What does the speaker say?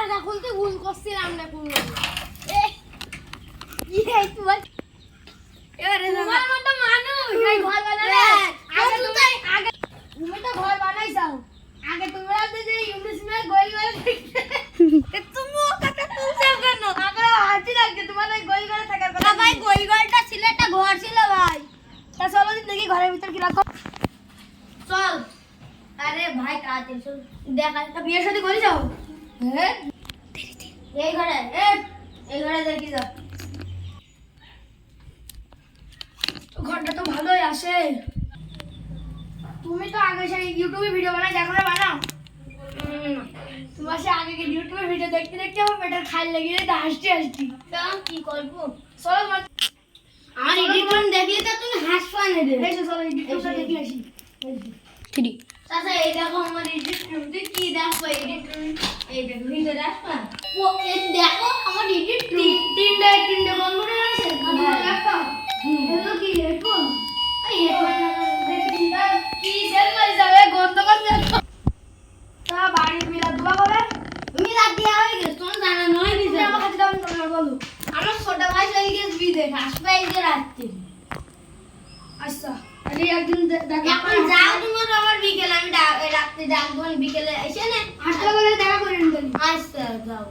দরজা খুলতে ভুল করছিলাম না কোন এই তোমার এবারে তোমার মতো মানুষ এই ঘর বানালে আগে তুমি তো ঘর বানাইছাও আগে তোমরা যে ইংলিশ মে গোল গোল দেখতে তুমিও কথা তুলছো কেন আগে হাঁটি লাগছে তোমার এই গোল গোল থাকার কথা ভাই গোল গোলটা ছিল একটা ঘর ছিল ভাই তা চলো দিন দেখি ঘরের ভিতর কি রাখো চল আরে ভাই তাড়াতাড়ি চল দেখা তা বিয়ের সাথে করে যাও হ্যাঁ এই ঘরে দেখি যাও ঘরটা তো ভালোই আসে তুমি তো আগে সেই ইউটিউবে ভিডিও বানাই দেখো না বানাও তোমার সে আগে কি ইউটিউবে ভিডিও দেখতে দেখতে আমার পেটের খাল লেগে যেত হাসতে হাসতে কি করবো চলো আমার এডিটর দেখলে তো তুমি হাসবা না রে এই চলো এডিটরটা দেখে আসি 3 চাচা এই দেখো আমার এডিটর তুই কি দেখো এডিটর এই দেখো ভিডিও দেখবা ও এই দেখো আমার এডিটর তিনটা কম্পিউটার আছে আমার ল্যাপটপ হলো কি হেডফোন এই হেডফোন কি সেল মারি যাবে গন্ধ করবে তা বাড়ি মিলা দোয়া হবে মিলা দিয়া হয়ে গেছে তোমার জানা নয় দিছে আমার কাছে দাম করে বলো আমার ছোট ভাই লাগি গেছে বিদেশ আসবে এই যে রাতে আচ্ছা আরে একদিন দেখা এখন যাও তুমি আমার বিকেল আমি রাতে ডাকবো বিকেলে এসে না 8টা বাজে দেখা করে নিতে আচ্ছা যাও